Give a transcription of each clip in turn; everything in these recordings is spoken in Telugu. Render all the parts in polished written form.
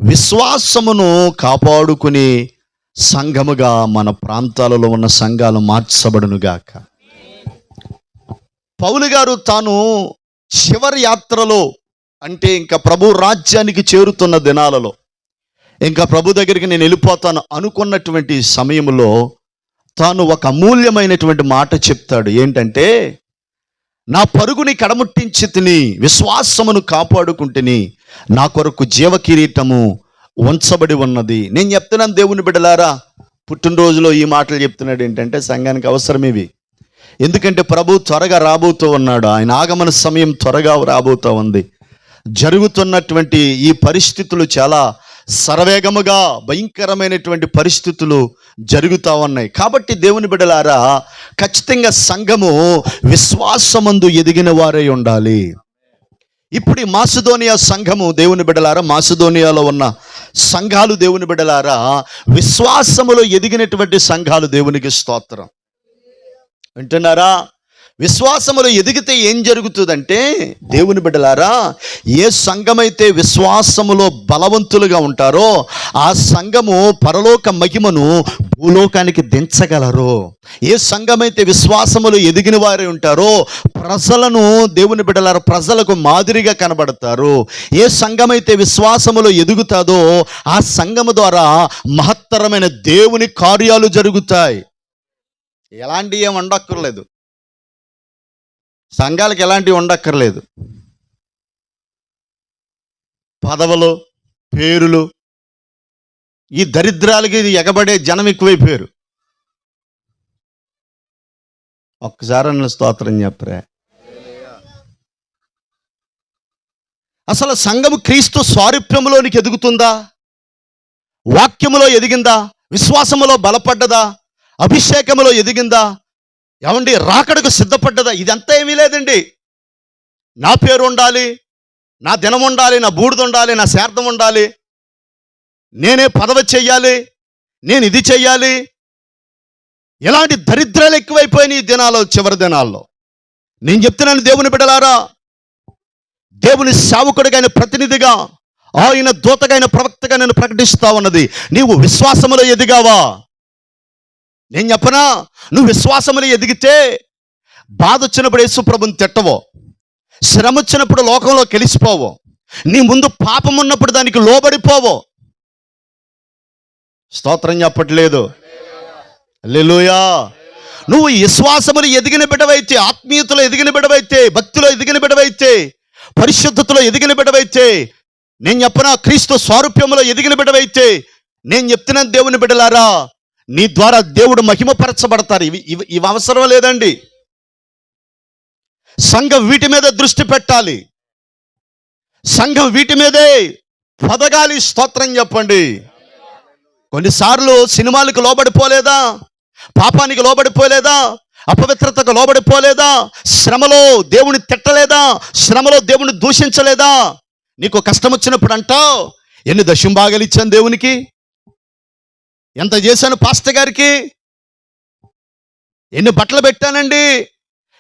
విశ్వాసమును కాపాడుకుని సంఘముగా మన ప్రాంతాలలో ఉన్న సంఘాలు మార్చబడునుగాక. పౌలు గారు తాను చివరి యాత్రలో, అంటే ఇంకా ప్రభు రాజ్యానికి చేరుతున్న దినాలలో, ఇంకా ప్రభు దగ్గరికి నేను వెళ్ళిపోతాను అనుకున్నటువంటి సమయంలో తాను ఒక అమూల్యమైనటువంటి మాట చెప్తాడు. ఏంటంటే, నా పరుగుని కడముట్టించి తిని విశ్వాసమును కాపాడుకుంటుని నా కొరకు జీవ కిరీటము ఉంచబడి ఉన్నది. నేను చెప్తున్నాను దేవుని బిడ్డలారా, పుట్టినరోజులో ఈ మాటలు చెప్తున్నాడు. ఏంటంటే సంఘానికి అవసరం ఇవి. ఎందుకంటే ప్రభు త్వరగా రాబోతూ ఉన్నాడు. ఆయన ఆగమన సమయం త్వరగా రాబోతూ ఉంది. జరుగుతున్నటువంటి ఈ పరిస్థితులు చాలా శరవేగముగా భయంకరమైనటువంటి పరిస్థితులు జరుగుతూ ఉన్నాయి. కాబట్టి దేవుని బిడ్డలారా, ఖచ్చితంగా సంఘము విశ్వాసమందు ఎదిగిన వారై ఉండాలి. ఇప్పుడు ఈ మాసిదోనియా సంఘము దేవుని బిడ్డలారా, మాసిదోనియాలో ఉన్న సంఘాలు దేవుని బిడ్డలారా విశ్వాసములో ఎదిగినటువంటి సంఘాలు. దేవునికి స్తోత్రం. వింటున్నారా? విశ్వాసములో ఎదిగితే ఏం జరుగుతుందంటే దేవుని బిడ్డలారా, ఏ సంఘమైతే విశ్వాసములో బలవంతులుగా ఉంటారో ఆ సంఘము పరలోక మహిమను భూలోకానికి దించగలరు. ఏ సంఘమైతే విశ్వాసములో ఎదిగిన వారే ఉంటారో ప్రజలను, దేవుని బిడ్డలారా, ప్రజలకు మాదిరిగా కనబడతారు. ఏ సంఘమైతే విశ్వాసములో ఎదుగుతాదో ఆ సంఘము ద్వారా మహత్తరమైన దేవుని కార్యాలు జరుగుతాయి. ఎలాంటివి ఏమి ఉండక్కర్లేదు, సంఘాలకు ఎలాంటివి ఉండక్కర్లేదు. పదవులు, పేరులు, ఈ దరిద్రాలకి ఎగబడే జనం ఎక్కువైపోయారు. ఒక్కసారి అన్న స్తోత్రం చెప్పరే. అసలు సంఘము క్రీస్తు స్వారూప్యములోనికి ఎదుగుతుందా? వాక్యములో ఎదిగిందా? విశ్వాసములో బలపడ్డదా? అభిషేకములో ఎదిగిందా? ఏమండి, రాకడకు సిద్ధపడ్డదా? ఇదంతా ఏమీ లేదండి. నా పేరు ఉండాలి, నా దినం ఉండాలి, నా బూడిద ఉండాలి, నా శార్థం ఉండాలి, నేనే పదవి చెయ్యాలి, నేను ఇది చెయ్యాలి. ఇలాంటి దరిద్రాలు ఎక్కువైపోయినాయి ఈ దినాల్లో, చివరి దినాల్లో. నేను చెప్తున్నాను దేవుని బిడ్డలారా, దేవుని సేవకుడిగా, ప్రతినిధిగా, ఆయన దూతగా, ప్రవక్తగా నేను ప్రకటిస్తా ఉన్నది, నీవు విశ్వాసములో ఎదిగావా? నేను చెప్పనా, నువ్వు విశ్వాసములో ఎదిగితే బాధ వచ్చినప్పుడు యేసు ప్రభుని తిట్టవో, శ్రమ వచ్చినప్పుడు లోకంలో కలిసిపోవో, నీ ముందు పాపం ఉన్నప్పుడు దానికి లోబడిపోవో. స్తోత్రం చెప్పట్లేదు. హల్లెలూయా. నువ్వు విశ్వాసములో ఎదిగిన బిడ్డవైతే, ఆత్మీయతలో ఎదిగిన బిడ్డవైతే, భక్తిలో ఎదిగిన బిడ్డవైతే, పరిశుద్ధతలో ఎదిగిన బిడ్డవైతే, నేను చెప్పనా క్రీస్తు స్వారూప్యములో ఎదిగిన బిడ్డవైతే, నేను చెప్తున్నాను దేవుని బిడ్డలారా, నీ ద్వారా దేవుడు మహిమపరచబడతారు. ఇవి అవసరం లేదండి. సంఘం వీటి మీద దృష్టి పెట్టాలి. సంఘం వీటి మీదే పదగాలి. స్తోత్రం చెప్పండి. కొన్నిసార్లు సినిమాలకు లోబడిపోలేదా? పాపానికి లోబడిపోలేదా? అపవిత్రతకు లోబడిపోలేదా? శ్రమలో దేవుని తిట్టలేదా? శ్రమలో దేవుని దూషించలేదా? నీకు కష్టం వచ్చినప్పుడు అంటావు, ఎన్ని దశంభాగాలు ఇచ్చాను దేవునికి, ఎంత చేశాను పాస్టర్ గారికి, ఎన్ని బట్టలు పెట్టానండి,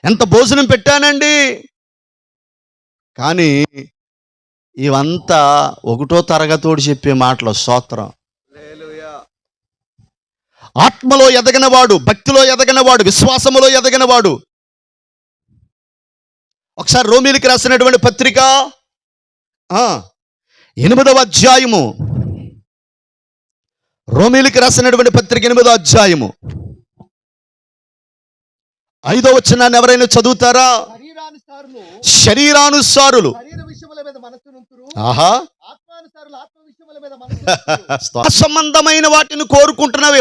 ఎంత భోజనం పెట్టానండి. కానీ ఇవంతా ఒకటో తరగతోడు చెప్పే మాటలు. స్తోత్రం. ఆత్మలో ఎదగినవాడు, భక్తిలో ఎదగినవాడు, విశ్వాసములో ఎదగినవాడు. ఒకసారి రోమీలకు రాసినటువంటి పత్రిక 8వ అధ్యాయము, రోమీలకు రాసినటువంటి పత్రిక 8వ అధ్యాయము 5వ వచనాన్ని ఎవరైనా చదువుతారా? శరీరానుసారులు సంబంధమైన వాటిని కోరుకుంటున్నావు.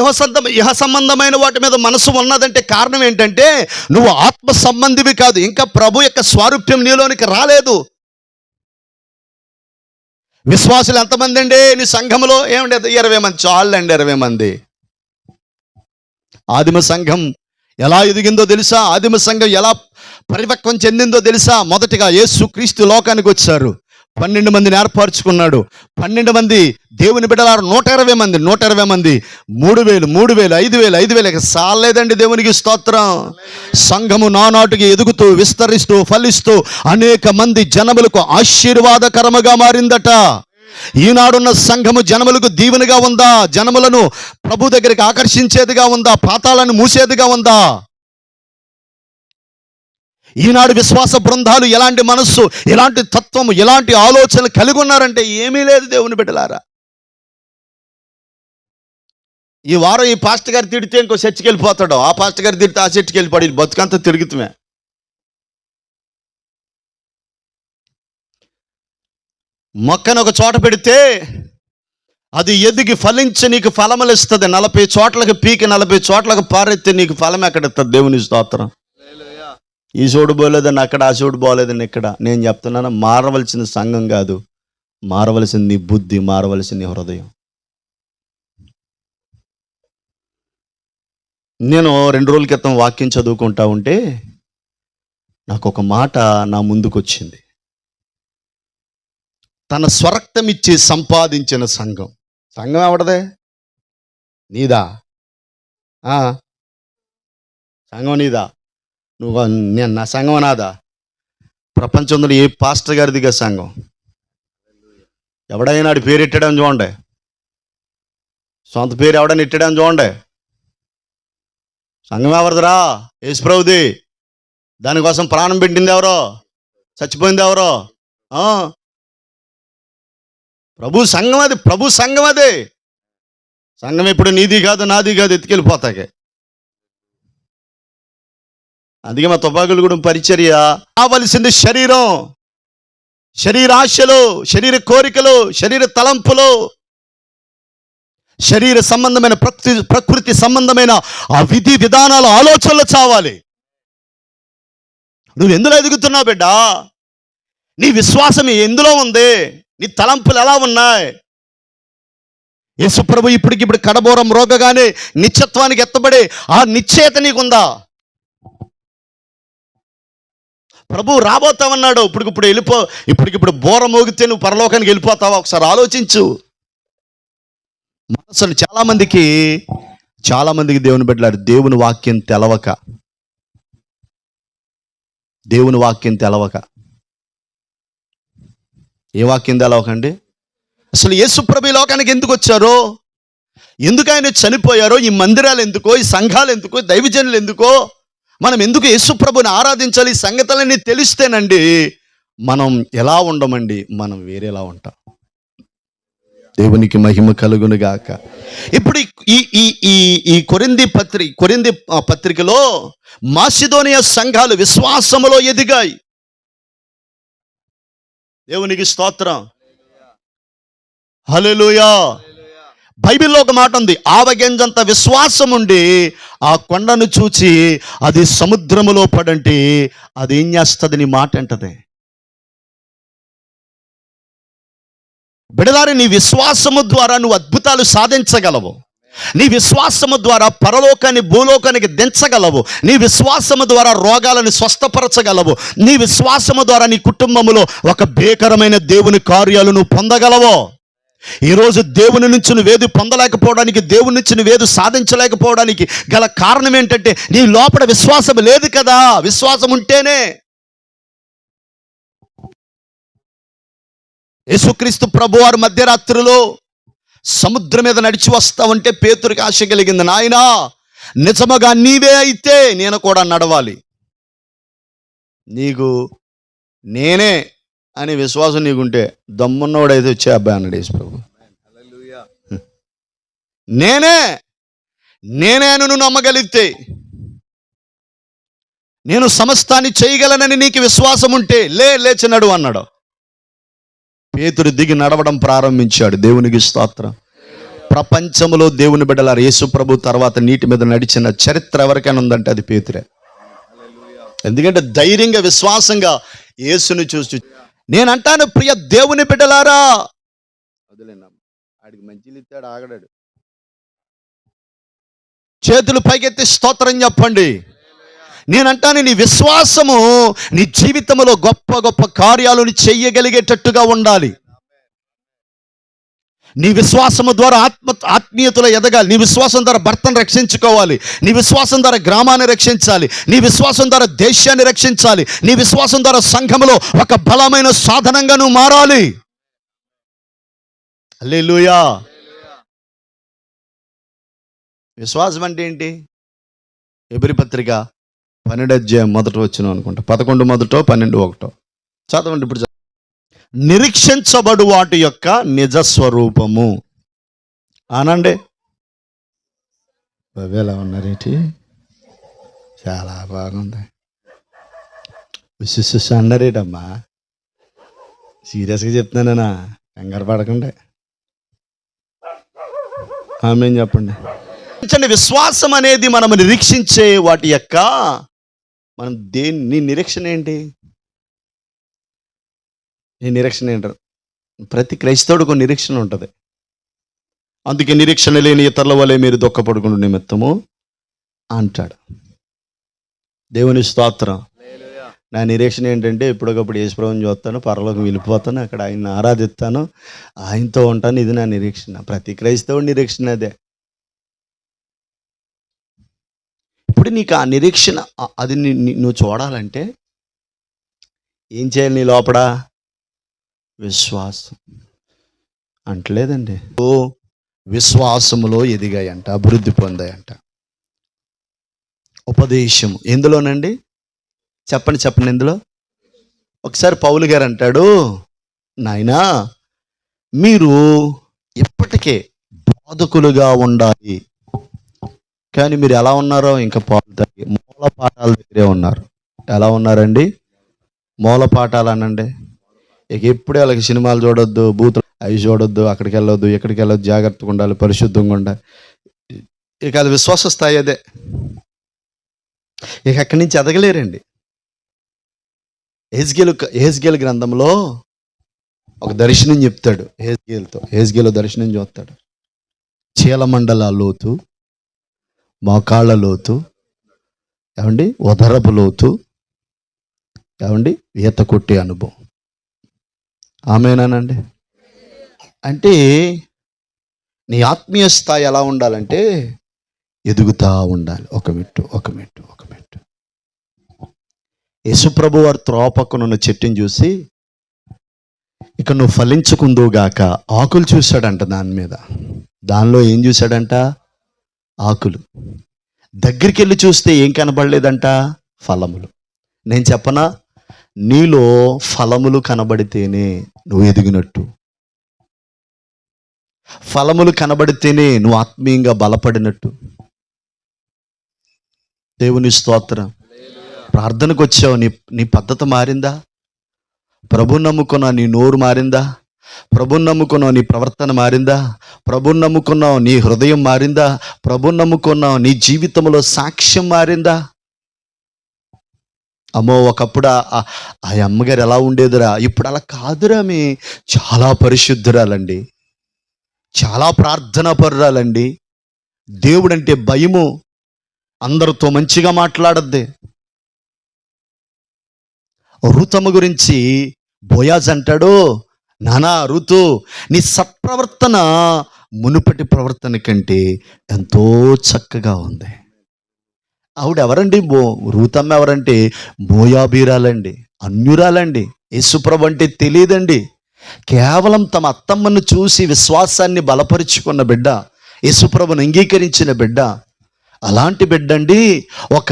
ఇహ సంబంధమైన వాటి మీద మనసు ఉన్నదంటే కారణం ఏంటంటే నువ్వు ఆత్మ సంబంధివి కాదు. ఇంకా ప్రభు యొక్క స్వారూప్యం నీలోనికి రాలేదు. విశ్వాసులు ఎంతమంది అండి నీ సంఘంలో? ఏమండి, 20 మంది చాలండి. 20 మంది. ఆదిమ సంఘం ఎలా ఎదిగిందో తెలుసా? ఆదిమ సంఘం ఎలా పరిపక్వం చెందిందో తెలుసా? మొదటిగా యేసు క్రీస్తు లోకానికి వచ్చారు, 12 మందిని ఏర్పరచుకున్నాడు. 12 మంది దేవుని బిడ్డలారు. 120 మంది 3000 5000 సాలేదండి. దేవునికి స్తోత్రం. సంఘము నానాటికి ఎదుగుతూ విస్తరిస్తూ ఫలిస్తూ అనేక మంది జనములకు ఆశీర్వాదకరముగా మారిందట. ఈనాడున్న సంఘము జనములకు దీవెనగా ఉందా? జనములను ప్రభు దగ్గరికి ఆకర్షించేదిగా ఉందా? పాతాలను మూసేదిగా ఉందా? ఈనాడు విశ్వాస బృందాలు ఎలాంటి మనస్సు, ఎలాంటి తత్వము, ఎలాంటి ఆలోచనలు కలిగి ఉన్నారంటే ఏమీ లేదు దేవుని బిడ్డలారా. ఈ వారం ఈ పాస్టర్ గారు తిడితే ఇంకో చర్చికి వెళ్ళిపోతాడు, ఆ పాస్టర్ గారు తిడితే ఆ చర్చికి వెళ్ళిపోయి బతుకంతా తిరుగుతుమే. మొక్కను ఒక చోట పెడితే అది ఎదిగి ఫలించి నీకు ఫలములు ఇస్తుంది. 40 చోట్లకు పీకి 40 చోట్లకు పారెత్తి నీకు ఫలం ఎక్కడిస్తుంది? దేవుని స్తోత్రం. ఈ చోటు పోలేదని అక్కడ, ఆ చోటు పోలేదని ఇక్కడ. నేను చెప్తున్నాను, మారవలసిన సంఘం కాదు, మారవలసింది బుద్ధి, మారవలసింది హృదయం. నేను 2 రోజుల క్రితం వాక్యం చదువుకుంటా ఉంటే నాకు ఒక మాట నా ముందుకు వచ్చింది. తన స్వరక్తం ఇచ్చి సంపాదించిన సంఘం. సంఘం ఎవడదే? నీదా? సంఘం నీదా? నేను నా సంఘం నాదా? ప్రపంచంలో ఏ పాస్టర్ గారిదిగా సంఘం? ఎవడైనా పేరు ఎట్టడం చూడండి, సొంత పేరు ఎవడని ఎట్టడం చూడండి. సంఘం ఎవరిదిరా? యేసుప్రభుది. దానికోసం ప్రాణం పెట్టింది ఎవరో? చచ్చిపోయింది ఎవరో? ప్రభు సంఘం అది, ప్రభు సంఘం అదే. సంఘం ఇప్పుడు నీది కాదు, నాది కాదు, ఎత్తుకెళ్ళిపోతాకే. అందుకే మా తుపాకులు కూడా పరిచర్య కావలసింది శరీరం, శరీరాశలు, శరీర కోరికలు, శరీర తలంపులు, శరీర సంబంధమైన ప్రకృతి సంబంధమైన ఆ విధి విధానాలు, ఆలోచనలు చావాలి. నువ్వు ఎందులో ఎదుగుతున్నావు బిడ్డ? నీ విశ్వాసం ఎందులో ఉంది? నీ తలంపులు ఎలా ఉన్నాయి? యేసుప్రభు ఇప్పటికిప్పుడు కడబోరం రోగగానే నిత్యత్వానికి ఎత్తబడే ఆ నిశ్చయత నీకుందా? ప్రభు రాబోతామన్నాడు. ఇప్పటికిప్పుడు బోర మోగితే నువ్వు పరలోకానికి వెళ్ళిపోతావా? ఒకసారి ఆలోచించు. మనసులు చాలా మందికి దేవుని బిడ్డలారు దేవుని వాక్యం తెలవక ఏ వాక్యం తెలవకండి? అసలు యేసుప్రభు లోకానికి ఎందుకు వచ్చారో, ఎందుకు ఆయన చనిపోయారో, ఈ మందిరాలు ఎందుకో, ఈ సంఘాలు ఎందుకో, దైవజనులు ఎందుకో, మనం ఎందుకు యేసుప్రభుని ఆరాధించాలి, ఈ సంగతులన్నీ తెలిస్తేనండి మనం ఎలా ఉండమండి, మనం వేరేలా ఉంటాం. దేవునికి మహిమ కలుగును గాక. ఇప్పుడు ఈ కొరింథీ పత్రికలో మాసిదోనియా సంఘాలు విశ్వాసములో ఎదిగాయి. దేవునికి స్తోత్రం. హల్లెలూయా. బైబిల్లో ఒక మాట ఉంది, ఆవగింజంత విశ్వాసం ఉండి ఆ కొండను చూచి అది సముద్రములో పడంటే అది ఏం చేస్తుంది? నీ మాట అంటది. బిడలారి, నీ విశ్వాసము ద్వారా నువ్వు అద్భుతాలు సాధించగలవు. నీ విశ్వాసము ద్వారా పరలోకాన్ని భూలోకానికి దించగలవు. నీ విశ్వాసము ద్వారా రోగాలను స్వస్థపరచగలవు. నీ విశ్వాసము ద్వారా నీ కుటుంబములో ఒక భీకరమైన దేవుని కార్యాలు నువ్వు పొందగలవు. ఈరోజు దేవుని నుంచి నువ్వేది పొందలేకపోవడానికి, దేవుని నుంచి నువ్వేది సాధించలేకపోవడానికి గల కారణం ఏంటంటే నీ లోపల విశ్వాసం లేదు కదా. విశ్వాసం ఉంటేనే. యేసుక్రీస్తు ప్రభువారు మధ్యరాత్రిలో సముద్రం మీద నడిచి వస్తా ఉంటే పేతురికి ఆశ కలిగింది, నాయనా నిజముగా నీవే అయితే నేను కూడా నడవాలి. నీకు నేనే అని విశ్వాసం నీకుంటే దమ్మున్నోడైతే వచ్చే అబ్బాయి అన్నాడు యేసు ప్రభు. నేనే నువ్వు నమ్మగలిగితే, నేను సమస్తాన్ని చేయగలనని నీకు విశ్వాసం ఉంటే లేచి నడు అన్నాడు. పేతురు దిగి నడవడం ప్రారంభించాడు. దేవునికి స్తోత్రం. ప్రపంచంలో దేవుని బిడ్డలారా యేసు ప్రభు తర్వాత నీటి మీద నడిచిన చరిత్ర ఎవరికైనా ఉందంటే అది పేతురే. ఎందుకంటే ధైర్యంగా, విశ్వాసంగా యేసుని చూసి. నేనంటాను ప్రియ దేవుని బిడ్డలారా, ఆడికి మంచిలు ఇస్తాడు, ఆగడాడు. చేతులు పైకెత్తి స్తోత్రం చెప్పండి. నేనంటాను నీ విశ్వాసము నీ జీవితంలో గొప్ప గొప్ప కార్యాలను చెయ్యగలిగేటట్టుగా ఉండాలి. నీ విశ్వాసము ద్వారా ఆత్మీయతలో ఎదగాలి. నీ విశ్వాసం ద్వారా భర్తను రక్షించుకోవాలి. నీ విశ్వాసం ద్వారా గ్రామాన్ని రక్షించాలి. నీ విశ్వాసం ద్వారా దేశాన్ని రక్షించాలి. నీ విశ్వాసం ద్వారా సంఘములో ఒక బలమైన సాధనంగా నువ్వు మారాలి. హల్లెలూయా. విశ్వాసం అంటే ఏంటి? హెబ్రీ పత్రిక 12 మొదట వచ్చిన అనుకుంటా, 11 మొదటో 12 చదవండి ఇప్పుడు. నిరీక్షించబడు వాటి యొక్క నిజ స్వరూపము అనండి. ఎలా ఉన్నారేంటి? చాలా బాగుంది. విశిష్ట అన్నారేటమ్మా? సీరియస్గా చెప్తున్నానా? కంగారు పడకండి. ఆమేన్ చెప్పండి. విశ్వాసం అనేది మనం నిరీక్షించే వాటి యొక్క, మనం నీ నిరీక్షణ ఏంటి? నీ నిరీక్షణ ఏంటారు? ప్రతి క్రైస్తవుడికి నిరీక్షణ ఉంటుంది. అందుకే నిరీక్షణ లేని ఇతరుల వలె మీరు దుఃఖపడుకున్న నిమిత్తము అంటాడు. దేవుని స్తోత్రం. నా నిరీక్షణ ఏంటంటే ఎప్పటికప్పుడు యేసుప్రభుని చూస్తాను, పరలోకం వెళ్ళిపోతాను, అక్కడ ఆయన్ని ఆరాధిస్తాను, ఆయనతో ఉంటాను. ఇది నా నిరీక్షణ. ప్రతి క్రైస్తవుడి నిరీక్షణ అదే. ఇప్పుడు నీకు ఆ నిరీక్షణ అది నువ్వు చూడాలంటే ఏం చేయాలి? నీ లోపల విశ్వాసం అంటలేదండి. విశ్వాసములో ఎదిగాయంట, అభివృద్ధి పొందాయంట. ఉపదేశం ఎందులోనండి? చెప్పండి ఎందులో? ఒకసారి పౌలు గారు అంటాడు, నాయనా మీరు ఇప్పటికే బోధకులుగా ఉండాలి, కానీ మీరు ఎలా ఉన్నారో ఇంకా పాలు తాగి మూల పాఠాల దగ్గరే ఉన్నారు. ఎలా ఉన్నారండి? మూల పాఠాలు అనండి. ఇక ఎప్పుడే వాళ్ళకి సినిమాలు చూడొద్దు, బూతులు అవి చూడొద్దు, అక్కడికి వెళ్ళొద్దు, ఎక్కడికి వెళ్ళొద్దు, జాగ్రత్తగా ఉండాలి, పరిశుద్ధంగా ఉండాలి. ఇక అది విశ్వాస స్థాయి అదే. ఇక అక్కడి నుంచి ఎదగలేరండి. హెజ్కేలు గ్రంథంలో ఒక దర్శనం చెప్తాడు. హెజ్కేలు దర్శనం చూస్తాడు. చీలమండల లోతు, మోకాళ్ళ లోతు, ఏమండి ఉదరపు లోతు, ఏమండి ఈత కొట్టే అనుభవం. ఆమేనానండి. అంటే నీ ఆత్మీయ స్థాయి ఎలా ఉండాలంటే ఎదుగుతా ఉండాలి, ఒక మెట్టు. యేసుప్రభు వారు త్రోపక్కనున్న చెట్టుని చూసి, ఇక నువ్వు ఫలించుకుందువుగాక ఆకులు చూశాడంట. దానిలో ఏం చూశాడంట? ఆకులు. దగ్గరికి వెళ్ళి చూస్తే ఏం కనబడలేదంట? ఫలములు. నేను చెప్పనా, నీలో ఫలములు కనబడితేనే నువ్వు ఎదిగినట్టు. ఫలములు కనబడితేనే నువ్వు ఆత్మీయంగా బలపడినట్టు. దేవుని స్తోత్రం. ప్రార్థనకు వచ్చావు, నీ పద్ధతి మారిందా? ప్రభుని నమ్ముకున్నావు, నీ నోరు మారిందా? ప్రభుని నమ్ముకున్నావు, నీ ప్రవర్తన మారిందా? ప్రభుని నమ్ముకున్నావు, నీ హృదయం మారిందా? ప్రభుని నమ్ముకున్నావు, నీ జీవితంలో సాక్ష్యం మారిందా? అమ్మో, ఒకప్పుడు ఆ అమ్మగారు ఎలా ఉండేదిరా, ఇప్పుడు అలా కాదురా. చాలా పరిశుద్ధురాలండి, చాలా ప్రార్థనా పరురాలండి, దేవుడంటే భయము, అందరితో మంచిగా మాట్లాడద్ది. రుతమ్మ గురించి బోయాజ్ అంటాడు, నానా రుతు, నీ సత్ప్రవర్తన మునుపటి ప్రవర్తన కంటే ఎంతో చక్కగా ఉంది. ఆవిడ ఎవరండి? రూతమ్మ ఎవరంటే మోయాబీరాలండి, అన్యురాలండి. యేసుప్రభు అంటే తెలియదండి. కేవలం తమ అత్తమ్మను చూసి విశ్వాసాన్ని బలపరుచుకున్న బిడ్డ, యేసుప్రభుని అంగీకరించిన బిడ్డ. అలాంటి బిడ్డండి ఒక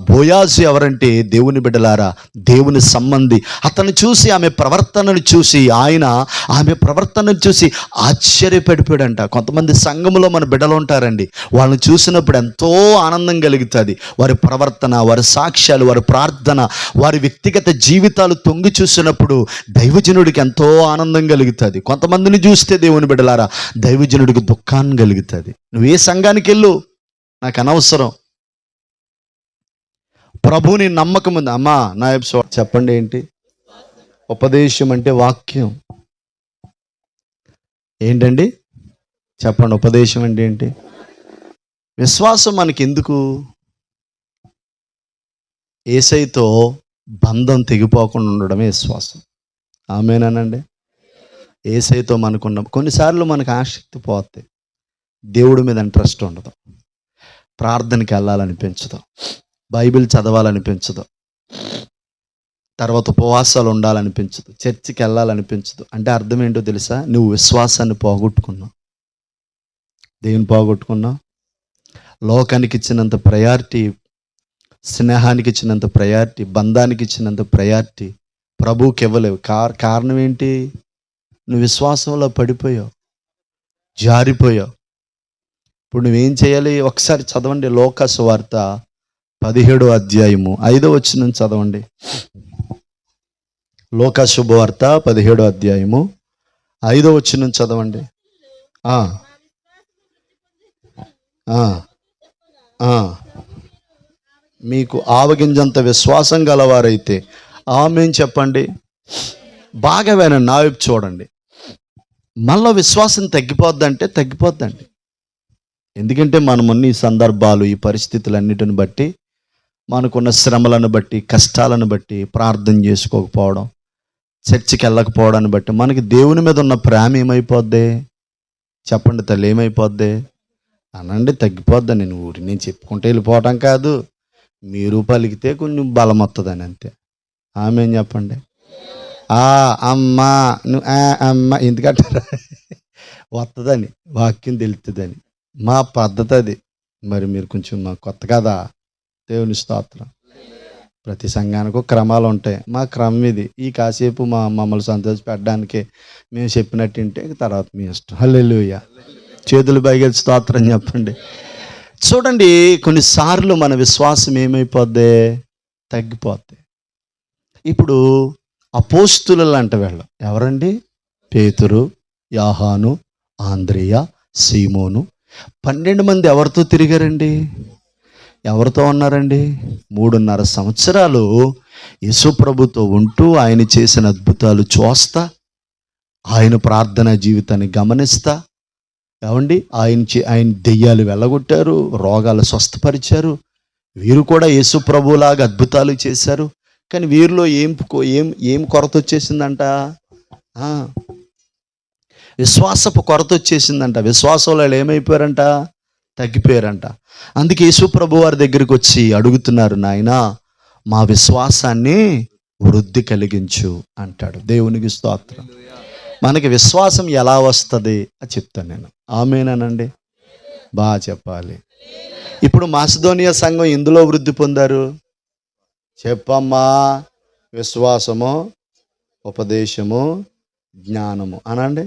బోయాజు. ఎవరంటే దేవుని బిడ్డలారా, దేవుని సంబంధి. అతను చూసి, ఆమె ప్రవర్తనను చూసి, ఆయన ఆమె ప్రవర్తనను చూసి ఆశ్చర్యపడిపోయాడంట. కొంతమంది సంఘములో మన బిడ్డలు ఉంటారండి, వాళ్ళని చూసినప్పుడు ఎంతో ఆనందం కలుగుతుంది. వారి ప్రవర్తన, వారి సాక్ష్యాలు, వారి ప్రార్థన, వారి వ్యక్తిగత జీవితాలు తొంగి చూసినప్పుడు దైవజనుడికి ఎంతో ఆనందం కలుగుతుంది. కొంతమందిని చూస్తే దేవుని బిడ్డలారా, దైవజనుడికి దుఃఖాన్ని కలుగుతుంది. నువ్వు ఏ సంఘానికి వెళ్ళు, నాకు అనవసరం. ప్రభుని నమ్మకం ఉంది. అమ్మా నా ఎపిసోడ్ చెప్పండి ఏంటి? ఉపదేశం అంటే వాక్యం. ఏంటండి చెప్పండి, ఉపదేశం అంటే ఏంటి? విశ్వాసం మనకి ఎందుకు? యేసయ్యతో బంధం తెగిపోకుండా ఉండడమే విశ్వాసం. ఆమేనానండి. యేసయ్యతో మనకున్న కొన్నిసార్లు మనకు ఆసక్తి పోతాయి, దేవుడి మీద ఇంట్రెస్ట్ ఉండదు, ప్రార్థనకి వెళ్ళాలనిపించదు, బైబిల్ చదవాలనిపించదు, తర్వాత ఉపవాసాలు ఉండాలనిపించదు, చర్చికి వెళ్ళాలనిపించదు. అంటే అర్థం ఏంటో తెలుసా? నువ్వు విశ్వాసాన్ని పోగొట్టుకున్నావు. దేవుని పోగొట్టుకున్నావు. లోకానికి ఇచ్చినంత ప్రయారిటీ, స్నేహానికి ఇచ్చినంత ప్రయారిటీ, బంధానికి ఇచ్చినంత ప్రయారిటీ ప్రభువుకి ఇవ్వలేవు. కారణం ఏంటి? నువ్వు విశ్వాసంలో పడిపోయావు, జారిపోయావు. ఇప్పుడు నువ్వేం చేయాలి? ఒకసారి చదవండి లూకా సువార్త 17వ అధ్యాయము 5వ వచనం చదవండి. లూకా శుభవార్త 17వ అధ్యాయము 5వ వచనం చదవండి. ఆ మీకు ఆవగింజంత విశ్వాసం గలవారైతే ఆమేన్ చెప్పండి. బాగా వినండి, నా వైపు చూడండి. మనలో విశ్వాసం తగ్గిపోద్దంటే తగ్గిపోద్దండి. ఎందుకంటే మనమున్న ఈ సందర్భాలు, ఈ పరిస్థితులన్నిటిని బట్టి, మనకున్న శ్రమలను బట్టి, కష్టాలను బట్టి, ప్రార్థన చేసుకోకపోవడం, చర్చికి వెళ్ళకపోవడాన్ని బట్టి మనకి దేవుని మీద ఉన్న ప్రేమ ఏమైపోద్ది? చెప్పండి తల్లి, ఏమైపోద్ది అనండి? తగ్గిపోద్దని. నేను చెప్పుకుంటే వెళ్ళిపోవటం కాదు, మీరు పలికితే కొంచెం బలం వస్తుందని అంతే. ఆమేన్ చెప్పండి. అమ్మా నువ్వు అమ్మ ఎందుకంటారా? వస్తుందని, వాక్యం తెలుస్తుందని మా పద్ధతి అది. మరి మీరు కొంచెం మా కొత్త కదా. దేవుని స్తోత్రం. ప్రతి సంఘానికి క్రమాలు ఉంటాయి. మా క్రమం ఇది. ఈ కాసేపు మమ్మల్ని సంతోషపెట్టడానికి మేము చెప్పినట్టు వింటే తర్వాత మీ ఇష్టం. హల్లెలూయా. చేతులు పైకెత్తి స్తోత్రం చెప్పండి. చూడండి, కొన్నిసార్లు మన విశ్వాసం ఏమైపోద్ది? తగ్గిపోద్ది. ఇప్పుడు అపోస్తులు అంటే వీళ్ళు ఎవరండి? పేతురు, యోహాను, ఆంద్రేయ, సీమోను. 12 మంది ఎవరితో తిరిగారండి? ఎవరితో ఉన్నారండి? 3.5 సంవత్సరాలు యేసుప్రభుతో ఉంటూ ఆయన చేసిన అద్భుతాలు చూస్తా, ఆయన ప్రార్థనా జీవితాన్ని గమనిస్తా, ఏమండి ఆయన దెయ్యాలు వెళ్ళగొట్టారు, రోగాలు స్వస్థపరిచారు. వీరు కూడా యేసుప్రభులాగా అద్భుతాలు చేశారు. కానీ వీరిలో ఏం కొరత వచ్చేసిందంట? విశ్వాసపు కొరత వచ్చేసిందంట. విశ్వాసంలో వాళ్ళు ఏమైపోయారంట? తగ్గిపోయారంట. అందుకే యేసుప్రభు వారి దగ్గరికి వచ్చి అడుగుతున్నారు, నాయనా మా విశ్వాసాన్ని వృద్ధి కలిగించు అంటాడు. దేవునికి స్తోత్రం. మనకి విశ్వాసం ఎలా వస్తుంది అని చెప్తాను నేను. ఆమేనండి. బాగా చెప్పాలి. ఇప్పుడు మాసిదోనియా సంఘం ఎందులో వృద్ధి పొందారు చెప్పమ్మా? విశ్వాసము, ఉపదేశము, జ్ఞానము అనండి.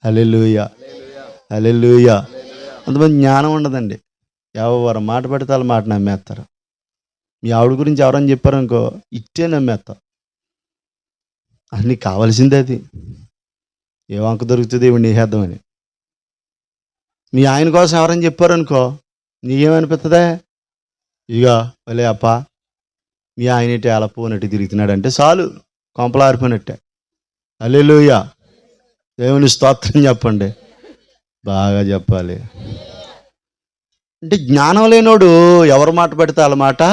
హల్లెలూయా, హల్లెలూయా. కొంతమంది జ్ఞానం ఉండదండి. ఎవరు మాట పెడితే వాళ్ళ మాట నమ్మేస్తారు. మీ ఆవిడ గురించి ఎవరని చెప్పారనుకో, ఇట్టే నమ్మేస్తాం. అన్నీ కావాల్సిందే అది. ఏ వంక దొరుకుతుంది ఇవి నీహేద్దామని. మీ ఆయన కోసం ఎవరని చెప్పారనుకో, నీకేమనిపిస్తుందా? ఇక వలే అప్ప మీ ఆయన ఇటు ఎలపోనట్టు తిరుగుతున్నాడంటే చాలు, కొంపలారిపోయినట్టే. హల్లెలూయా. దేవుని స్తోత్రం చెప్పండి. బాగా చెప్పాలి. అంటే జ్ఞానం లేనోడు ఎవరు మాట పెడితే వాళ్ళ మాట.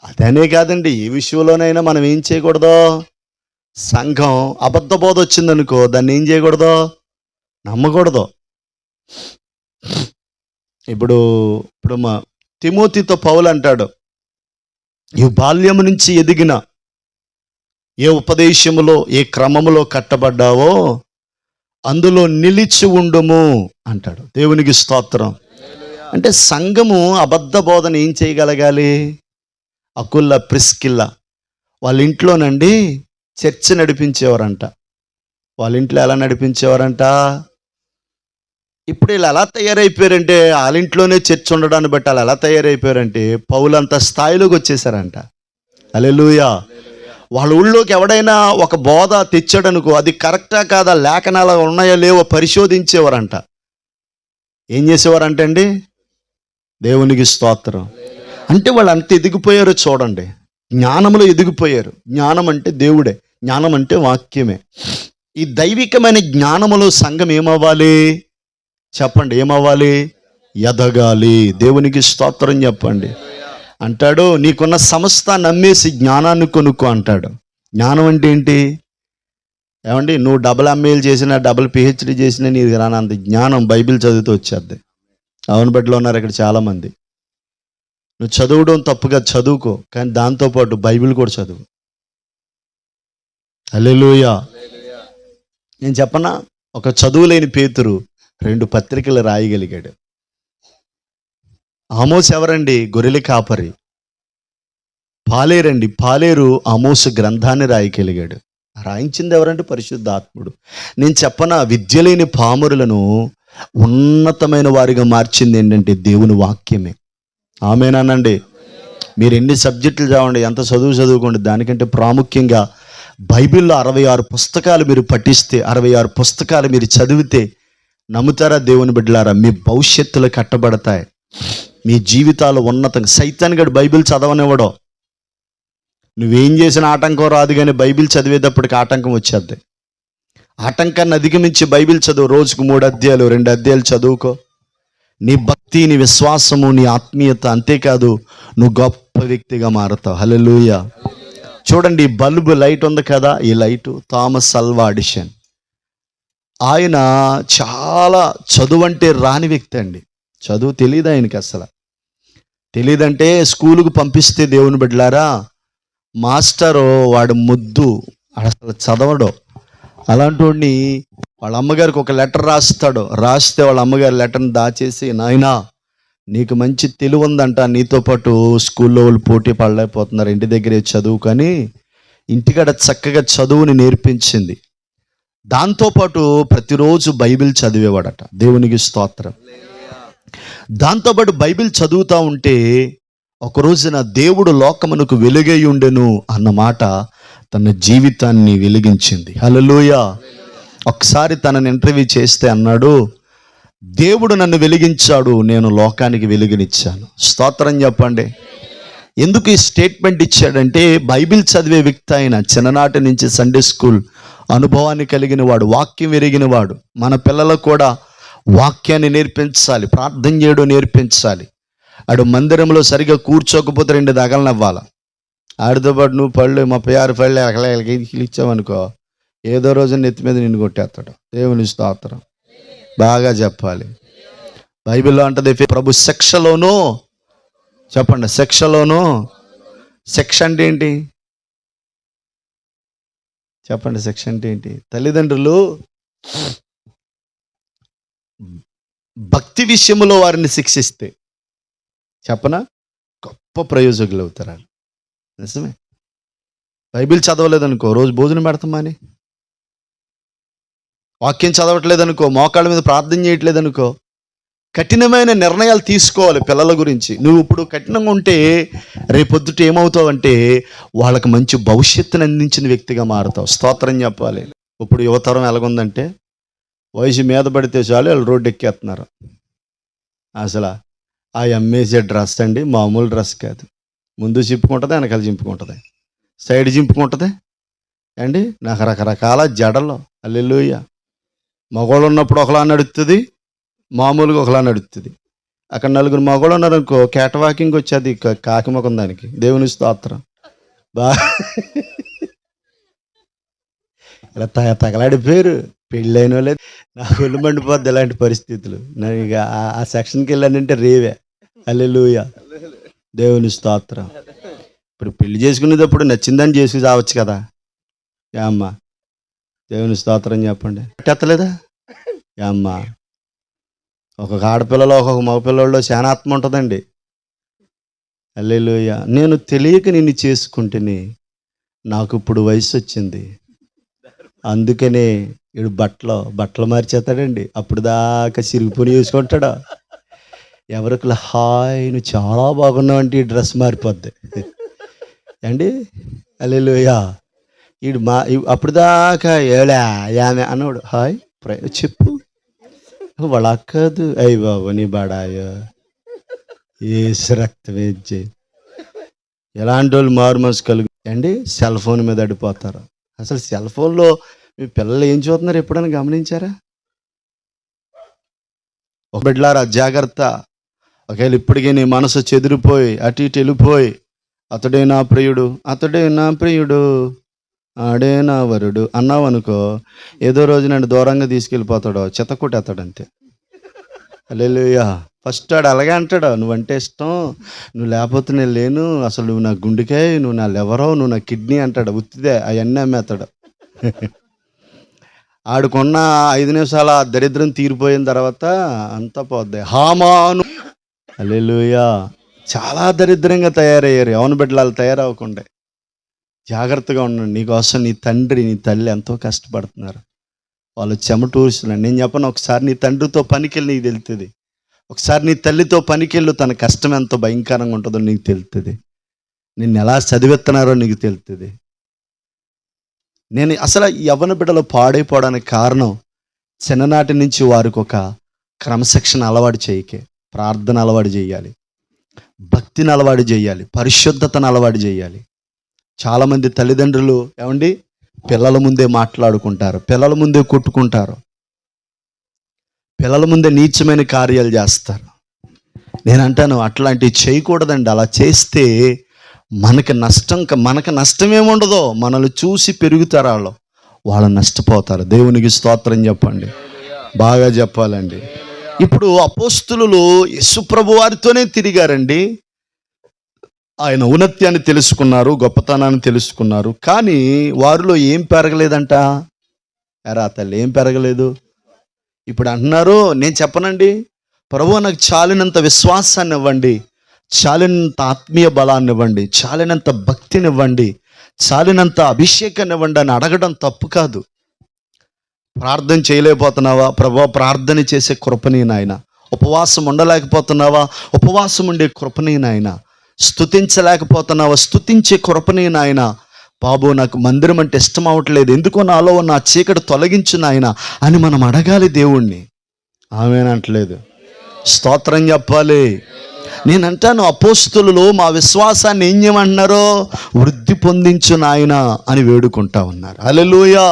అదనే కాదండి, ఏ విషయంలోనైనా మనం ఏం చేయకూడదు? సంఘం అబద్ధ బోధ వచ్చిందనుకో, దాన్ని ఏం చేయకూడదు? నమ్మకూడదు. ఇప్పుడు మా తిమోతితో పౌలు అంటాడు, ఈ బాల్యము నుంచి ఎదిగిన ఏ ఉపదేశములో, ఏ క్రమములో కట్టబడ్డావో అందులో నిలిచి ఉండుము అంటాడు. దేవునికి స్తోత్రం. అంటే సంఘము అబద్ధ బోధన ఏం చేయగలగాలి? అకుల్లా, ప్రిస్కిల్లా వాళ్ళ ఇంట్లోనండి చర్చ్ నడిపించేవారంట. వాళ్ళ ఇంట్లో ఎలా నడిపించేవారంట? ఇప్పుడు వీళ్ళు ఎలా తయారైపోయారంటే, వాళ్ళ ఇంట్లోనే చర్చ్ ఉండడాన్ని బట్టి వాళ్ళు ఎలా తయారైపోయారంటే పౌలంత స్థాయిలోకి వచ్చేసారంట. హల్లెలూయా. వాళ్ళ ఊళ్ళోకి ఎవడైనా ఒక బోధ తెచ్చాడనుకో, అది కరెక్టా కాదా, లేఖనాలు ఉన్నాయో లేవో పరిశోధించేవారంట. ఏం చేసేవారంటే అండి? దేవునికి స్తోత్రం. అంటే వాళ్ళు అంత ఎదిగిపోయారో చూడండి. జ్ఞానంలో ఎదిగిపోయారు. జ్ఞానం అంటే దేవుడే, జ్ఞానం అంటే వాక్యమే. ఈ దైవికమైన జ్ఞానములో సంఘం ఏమవ్వాలి చెప్పండి? ఏమవ్వాలి? ఎదగాలి. దేవునికి స్తోత్రం చెప్పండి. అంటాడు, నీకున్న సమస్త నమ్మేసి జ్ఞానాన్ని కొనుక్కో అంటాడు. జ్ఞానం అంటే ఏంటి? ఏమండి, నువ్వు డబుల్ ఎంఏలు చేసినా, డబుల్ పిహెచ్డి చేసినా నీకు రానంత జ్ఞానం బైబిల్ చదివితే వచ్చేద్ది. అవును, బట్టిలో ఉన్నారు ఇక్కడ చాలామంది. నువ్వు చదవడం తప్పుగా చదువుకో, కానీ దాంతోపాటు బైబిల్ కూడా చదువు. హల్లెలూయా. నేను చెప్పనా, ఒక చదువులేని పేతురు 2 పత్రికలు రాయగలిగాడు. ఆమోస్ ఎవరండి? గొర్రెల కాపరి. పాలేరు ఆమోసు గ్రంథాన్ని రాయగలిగాడు. రాయించింది ఎవరంటే పరిశుద్ధాత్ముడు. నేను చెప్పనా, విద్య లేని పామరులను ఉన్నతమైన వారిగా మార్చింది ఏంటంటే దేవుని వాక్యమే. ఆమేనానండి. మీరు ఎన్ని సబ్జెక్టులు చదవండి, ఎంత చదువుకోండి, దానికంటే ప్రాముఖ్యంగా బైబిల్లో 66 పుస్తకాలు మీరు పఠిస్తే, 66 పుస్తకాలు మీరు చదివితే, నమ్ముతారా దేవుని బిడ్డలారా, మీ భవిష్యత్తులు కట్టబడతాయి, మీ జీవితాలు ఉన్నతంగా. సైతాన్ గడు బైబిల్ చదవనివ్వడో. నువ్వేం చేసిన ఆటంకం రాదు, కానీ బైబిల్ చదివేటప్పటికి ఆటంకం వచ్చేద్ది. ఆటంకాన్ని అధిగమించి బైబిల్ చదువు. రోజుకు 3 అధ్యాయాలు 2 అధ్యాయాలు చదువుకో. నీ భక్తి, నీ విశ్వాసము, నీ ఆత్మీయత, అంతేకాదు నువ్వు గొప్ప వ్యక్తిగా మారుతావు. హల్లెలూయా. చూడండి, ఈ బల్బు లైట్ ఉంది కదా, ఈ లైటు థామస్ అల్వా ఎడిసన్. ఆయన చాలా చదువు అంటే రాని వ్యక్తి అండి. చదువు తెలియదు ఆయనకి, అసలు తెలియదంటే స్కూలుకు పంపిస్తే దేవుని బిడ్డలారా, మాస్టరు వాడు ముద్దు, అసలు చదవడు. అలాంటి వాడిని వాళ్ళ అమ్మగారికి ఒక లెటర్ రాస్తే వాళ్ళ అమ్మగారి లెటర్ని దాచేసి, నాయనా నీకు మంచి తెలివి ఉందంట, నీతో పాటు స్కూల్లో వాళ్ళు పోటీ పడలేకపోతున్నారు, ఇంటి దగ్గరే చదువు, కానీ ఇంటికాడ చక్కగా చదువుని నేర్పించింది. దాంతోపాటు ప్రతిరోజు బైబిల్ చదివేవాడట. దేవునికి స్తోత్రం. దాంతోపాటు బైబిల్ చదువుతూ ఉంటే ఒక రోజున దేవుడు లోకమునకు వెలుగై ఉండెను అన్న మాట తన జీవితాన్ని వెలిగించింది. హల్లెలూయా. ఒకసారి తనని ఇంటర్వ్యూ చేస్తే అన్నాడు, దేవుడు నన్ను వెలిగించాడు, నేను లోకానికి వెలుగునిచ్చాను. స్తోత్రం చెప్పండి. ఎందుకు ఈ స్టేట్మెంట్ ఇచ్చాడంటే, బైబిల్ చదివే వ్యక్తి ఆయన, చిన్ననాటి నుంచి సండే స్కూల్ అనుభవాన్ని కలిగిన వాడు, వాక్యం ఎరిగిన వాడు. మన పిల్లలకు కూడా వాక్యాన్ని నేర్పించాలి, ప్రార్థన చేయడం నేర్పించాలి. ఆడు మందిరంలో సరిగా కూర్చోకపోతే 2 దగలనవ్వాల. ఆడితో పాటు నువ్వు 36 పళ్ళు ఇచ్చావనుకో, ఏదో రోజు నెత్తి మీద నిన్ను కొట్టేస్తాడు. దేవుని స్తోత్రం. బాగా చెప్పాలి. బైబిల్లో అంటది, ప్రభు శిక్షలోనూ, చెప్పండి, శిక్షలోనూ. శిక్ష అంటే ఏంటి చెప్పండి? శిక్ష అంటే ఏంటి? తల్లిదండ్రులు భక్తి విషయంలో వారిని శిక్షిస్తే, చెప్పనా, గొప్ప ప్రయోజకులు అవుతారు. నిజమే. బైబిల్ చదవలేదనుకో, రోజు భోజనం పెడతామని, వాక్యం చదవట్లేదనుకో, మోకాళ్ళ మీద ప్రార్థన చేయట్లేదనుకో, కఠినమైన నిర్ణయాలు తీసుకోవాలి పిల్లల గురించి. నువ్వు ఇప్పుడు కఠినంగా ఉంటే రేపొద్దుట ఏమవుతావు అంటే, వాళ్ళకి మంచి భవిష్యత్తును అందించిన వ్యక్తిగా మారుతావు. స్తోత్రం చెప్పాలి. ఇప్పుడు యువతరం ఎలాగుందంటే, వయసు మీద పడితే చాలు వాళ్ళు రోడ్డు ఎక్కేస్తున్నారు. అసలు ఆ ఎంఏసీ డ్రెస్ అండి మామూలు డ్రెస్ కాదు. ముందు చింపుకుంటుంది, వెనకాల చింపుకుంటుంది, సైడ్ చింపుకుంటుంది అండి. నాకు రకరకాల జడలు. హల్లెలూయా. మగవాళ్ళు ఉన్నప్పుడు ఒకలా నడుస్తుంది, మామూలుగా ఒకలా నడుస్తుంది. అక్కడ 4 మగవాళ్ళు ఉన్నారనుకో, క్యాట్ వాకింగ్ వచ్చేది కాకి ముఖం దానికి. దేవుని స్తోత్రం. బాగా ఇలా తగలాడిపోయారు. పెళ్ళైన వాళ్ళే. నాకు ఒళ్ళు మండిపోద్ది ఇలాంటి పరిస్థితులు. నేను ఇక ఆ సెక్షన్కి వెళ్ళానంటే రేవే. హల్లెలూయా. దేవుని స్తోత్రం. ఇప్పుడు పెళ్లి చేసుకునేటప్పుడు నచ్చిందని చేసి చావచ్చు కదా. అమ్మ దేవుని స్తోత్రం చెప్పండి. ఎత్తలేదా అమ్మ? ఒక్కొక్క ఆడపిల్లలో ఒక్కొక్క మగపిల్లల్లో చాలా ఆత్మ ఉంటుందండి. హల్లెలూయా. నేను తెలియక నిన్ను చేసుకుంటేనే నాకు ఇప్పుడు వయసు వచ్చింది, అందుకనే వీడు బట్టలు మార్చేస్తాడండి. అప్పుడు దాకా చిరిగిపోయి వేసుకుంటాడా. ఎవరికి హాయ్ నువ్వు చాలా బాగున్నావు అంటే ఈ డ్రెస్ మారిపోద్ది అండి. హల్లెలూయా. వీడు అప్పుడు దాకా ఏడా యామె అన్నాడు, హాయ్ చెప్పు, వాళ్ళ కాదు, అయ్యి బాబు నీ బడాయో ఏసు రక్తం వేసి. ఎలాంటి వాళ్ళు మారు మనసు కలుగు అండి, సెల్ ఫోన్ మీద అడిపోతారు. అసలు సెల్ ఫోన్లో మీ పిల్లలు ఏం చూస్తున్నారు ఎప్పుడైనా గమనించారా? ఒక బిడ్డలారా జాగ్రత్త. ఒకవేళ ఇప్పటికీ నీ మనసు చెదిరిపోయి అటు ఇటు వెళ్ళిపోయి, అతడే నా ప్రియుడు ఆడే నా వరుడు అన్నావు అనుకో, ఏదో రోజు నన్ను దూరంగా తీసుకెళ్ళిపోతాడో, చెత్త కొట్టేస్తాడు అంతే. హల్లెలూయా. ఫస్ట్ ఆడు అలాగే అంటాడు, నువ్వంటే ఇష్టం, నువ్వు లేకపోతే నేను లేను, అసలు నువ్వు నా గుండెకాయ, నువ్వు నా లివరో, నువ్వు నా కిడ్నీ అంటాడు. ఉత్తిదే అవన్నీ అమ్మేస్తాడు. ఆడుకున్న 5 నిమిషాల దరిద్రం తీరిపోయిన తర్వాత అంతా పోద్ది. హామాను, హల్లెలూయా, చాలా దరిద్రంగా తయారయ్యారు. యవన బిడ్డలు తయారవ్వకుండా జాగ్రత్తగా ఉండండి. నీకోసం నీ తండ్రి నీ తల్లి ఎంతో కష్టపడుతున్నారు. వాళ్ళు చెమటూరుస్తున్నారు. నేను చెప్పను, ఒకసారి నీ తండ్రితో పనికెళ్ళి నీకు తెలుస్తుంది, ఒకసారి నీ తల్లితో పనికెళ్ళు, తన కష్టం ఎంత భయంకరంగా ఉంటుందో నీకు తెలుస్తుంది, నిన్ను ఎలా చదివెత్తనారో నీకు తెలుస్తుంది. నేను అసలు యవ్వన బిడ్డలు పాడైపోవడానికి కారణం చిన్ననాటి నుంచి వారికి ఒక క్రమశిక్షణ అలవాటు చేయకే, ప్రార్థన అలవాటు చేయాలి, భక్తిని అలవాటు చేయాలి, పరిశుద్ధతను అలవాటు చేయాలి. చాలామంది తల్లిదండ్రులు ఏమండి పిల్లల ముందే మాట్లాడుకుంటారు, పిల్లల ముందే కొట్టుకుంటారు, పిల్లల ముందే నీచమైన కార్యాలు చేస్తారు. నేను అంటాను అట్లాంటివి చేయకూడదండి. అలా చేస్తే మనకు నష్టం ఏముండదో, మనల్ని చూసి పెరుగుతారు వాళ్ళు నష్టపోతారు. దేవునికి స్తోత్రం చెప్పండి, బాగా చెప్పాలండి. ఇప్పుడు అపోస్తులు యేసుప్రభు వారితోనే తిరిగారండి. ఆయన ఔన్నత్యాన్ని తెలుసుకున్నారు, గొప్పతనాన్ని తెలుసుకున్నారు. కానీ వారిలో ఏం పెరగలేదంట. ఎరా తల్లి, ఏం పెరగలేదు? ఇప్పుడు అంటున్నారు, నేను చెప్పనండి, ప్రభువు నాకు చాలినంత విశ్వాసాన్ని ఇవ్వండి, చాలినంత ఆత్మీయ బలాన్ని ఇవ్వండి, చాలినంత భక్తిని ఇవ్వండి, చాలినంత అభిషేకాన్ని ఇవ్వండి అని అడగడం తప్పు కాదు. ప్రార్థన చేయలేకపోతున్నావా? ప్రభువా ప్రార్థన చేసే కృపని నాయన. ఉపవాసం ఉండలేకపోతున్నావా? ఉపవాసం ఉండే కృపని నాయన. స్తుతించలేకపోతున్నావా? స్తుతించే కృపని నాయన. బాబు నాకు మందిరం అంటే ఇష్టం అవ్వట్లేదు, ఎందుకో నాలో ఉన్న ఆ చీకటి తొలగించు నాయన అని మనం అడగాలి దేవుణ్ణి. ఆమేనంటలేదు, స్తోత్రం చెప్పాలి. నేను అంటాను అపోస్తులు మా విశ్వాసాన్ని ఏం చేయమంటున్నారో, వృద్ధి పొందించు నాయన అని వేడుకుంటా ఉన్నారు. హల్లెలూయా.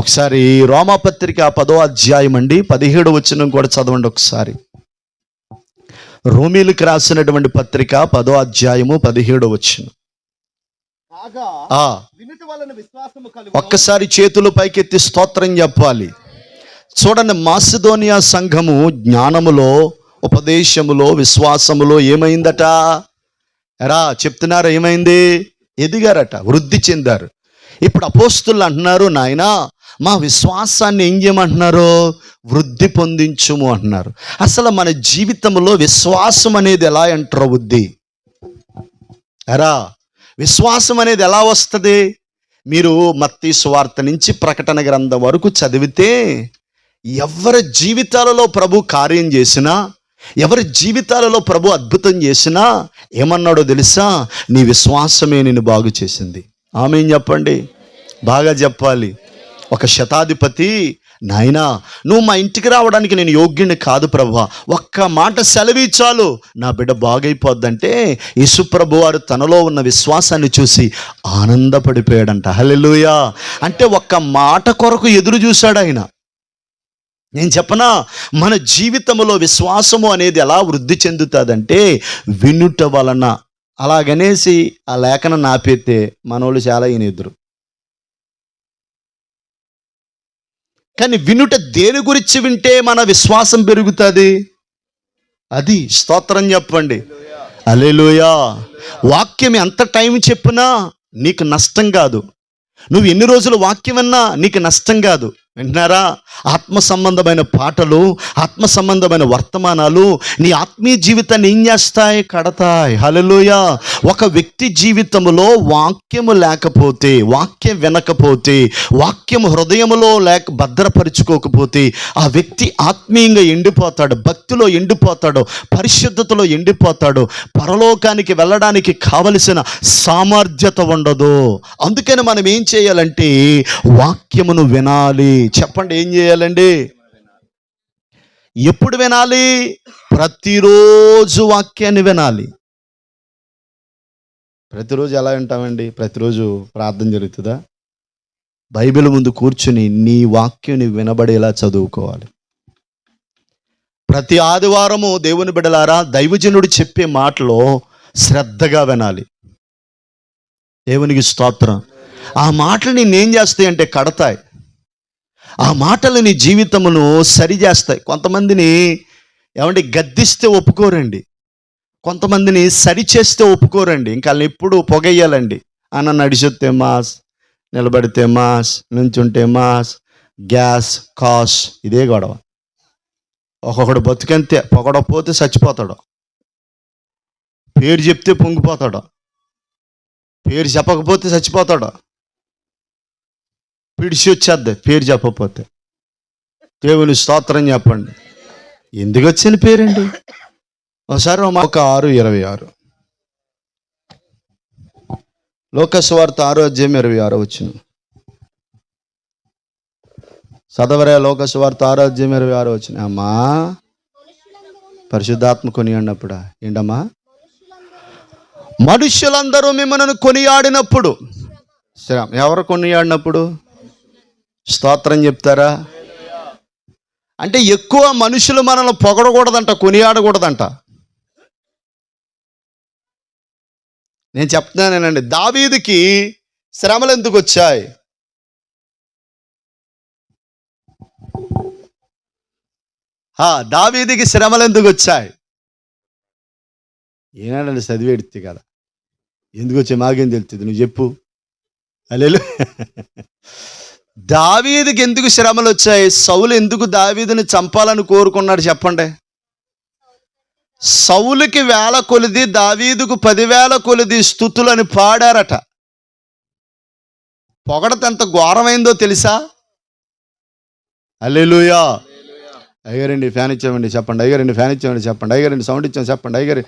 ఒకసారి రోమాపత్రిక 10వ అధ్యాయం అండి 17వ వచనం కూడా చదవండి ఒకసారి. రోమీలకు రాసినటువంటి పత్రిక 10వ అధ్యాయము 17వ వచనం. ఒక్కసారి చేతులు పైకెత్తి స్తోత్రం చెప్పాలి. చూడండి, మాసిదోనియా సంఘము జ్ఞానములో, ఉపదేశములో, విశ్వాసములో ఏమైందట? ఎరా చెప్తున్నారు, ఏమైంది? ఎదిగారట, వృద్ధి చెందారు. ఇప్పుడు అపోస్తులు అంటున్నారు, నాయనా మా విశ్వాసాన్ని ఏం చేయమంటున్నారు? వృద్ధి పొందించుము అంటున్నారు. అసలు మన జీవితంలో విశ్వాసం అనేది ఎలా ఎంటర్ అవుద్ది? ఎరా విశ్వాసం అనేది ఎలా వస్తుంది? మీరు మత్తయి సువార్త నుంచి ప్రకటన గ్రంథం వరకు చదివితే ఎవరి జీవితాలలో ప్రభు కార్యం చేసినా, ఎవరి జీవితాలలో ప్రభు అద్భుతం చేసినా ఏమన్నాడో తెలుసా? నీ విశ్వాసమే నిన్ను బాగు చేసింది. ఆమేన్ చెప్పండి, బాగా చెప్పాలి. ఒక శతాధిపతి, నాయనా నువ్వు మా ఇంటికి రావడానికి నేను యోగ్యుని కాదు ప్రభువా, ఒక్క మాట సెలవి చాలు నా బిడ్డ బాగైపోద్దంటే యేసుప్రభు వారు తనలో ఉన్న విశ్వాసాన్ని చూసి ఆనందపడిపోయాడంట. హల్లెలూయా. అంటే ఒక్క మాట కొరకు ఎదురు చూశాడు ఆయన. నేను చెప్పనా, మన జీవితంలో విశ్వాసము అనేది ఎలా వృద్ధి చెందుతుందంటే వినుట వలన. అలాగనేసి ఆ లేఖనం నాపేస్తే మనోళ్ళు చాలా ఈయన ఎదురు. కానీ వినుట దేని గురించి వింటే మన విశ్వాసం పెరుగుతుంది? అది స్తోత్రం చెప్పండి, హల్లెలూయా. వాక్యం ఎంత టైం చెప్పినా నీకు నష్టం కాదు. నువ్వు ఎన్ని రోజులు వాక్యం విన్నా నీకు నష్టం కాదు. వింటున్నారా? ఆత్మ సంబంధమైన పాటలు, ఆత్మ సంబంధమైన వర్తమానాలు నీ ఆత్మీయ జీవితాన్ని ఏం చేస్తాయి? కడతాయి. హల్లెలూయా. ఒక వ్యక్తి జీవితంలో వాక్యము లేకపోతే, వాక్యం వినకపోతే, వాక్యం హృదయములో భద్రపరుచుకోకపోతే ఆ వ్యక్తి ఆత్మీయంగా ఎండిపోతాడు, భక్తిలో ఎండిపోతాడు, పరిశుద్ధతలో ఎండిపోతాడు, పరలోకానికి వెళ్ళడానికి కావలసిన సామర్థ్యత ఉండదు. అందుకని మనం ఏం చేయాలంటే వాక్యమును వినాలి. చెప్పండి, ఏం చేయాలండి? ఎప్పుడు వినాలి? ప్రతిరోజు వాక్యాన్ని వినాలి. ప్రతిరోజు ఎలా వింటామండి? ప్రతిరోజు ప్రార్థన జరుగుతుందా? బైబిల్ ముందు కూర్చుని నీ వాక్యం వినబడేలా చదువుకోవాలి. ప్రతి ఆదివారము దేవుని బిడ్డలారా దైవజనుడు చెప్పే మాటలో శ్రద్ధగా వినాలి. దేవునికి స్తోత్రం. ఆ మాటలు నేనేం చేస్తాయి అంటే కడతాయి. ఆ మాటలు నీ జీవితమును సరిచేస్తాయి. కొంతమందిని ఏమంటే గద్దిస్తే ఒప్పుకోరండి, కొంతమందిని సరిచేస్తే ఒప్పుకోరండి. ఇంకా వాళ్ళని ఎప్పుడు పొగయ్యాలండి. అన్న నడిచొస్తే మాస్, నిలబడితే మాస్, నుంచుంటే మాస్, గ్యాస్ కాస్, ఇదే గొడవ. ఒక్కొక్కడు బతుకంతే, పొగడపోతే చచ్చిపోతాడు, పేరు చెప్తే పొంగిపోతాడు, పేరు చెప్పకపోతే చచ్చిపోతాడు, పిడిచి వచ్చేద్ది పేరు చెప్పకపోతే. దేవుని స్తోత్రం చెప్పండి. ఎందుకు వచ్చిన పేరండి? ఒకసారి ఒక 6:26 లోకసువార్త 6:26 చదవరే. లోకసువార్త 6:26 అమ్మా, పరిశుద్ధాత్మ కొనియాడినప్పుడా ఏంటమ్మా? మనుష్యులందరూ మిమ్మల్ని కొనియాడినప్పుడు. శ్రమ. ఎవరు కొనియాడినప్పుడు? స్తోత్రం చెప్తారా? అంటే ఎక్కువ మనుషులు మనల్ని పొగడకూడదంట, కొనియాడకూడదంట. నేను చెప్తున్నానేనండి, దావీదుకి శ్రమలు ఎందుకు వచ్చాయి? దావీదుకి శ్రమలు ఎందుకు వచ్చాయి? ఏనాడండి చదివేడితే కదా, ఎందుకు వచ్చాయి మాకేం తెలుస్తుంది, నువ్వు చెప్పు. హల్లెలూయా. దావీదుకి ఎందుకు శ్రమలు వచ్చాయి? సౌలు ఎందుకు దావీదుని చంపాలని కోరుకున్నాడు చెప్పండి? సౌలుకి 1000 కొలది, దావీదుకు 10,000 కొలది స్తుతులని పాడారట. పొగడత ఎంత ఘోరమైందో తెలుసా? హల్లెలూయా. అయ్యారండి ఫ్యాన్ ఇచ్చామండి చెప్పండి, అయ్యారండి ఫ్యాన్ ఇచ్చామండి చెప్పండి, అయ్యారండి సౌండ్ ఇచ్చాము చెప్పండి, అయ్యారు.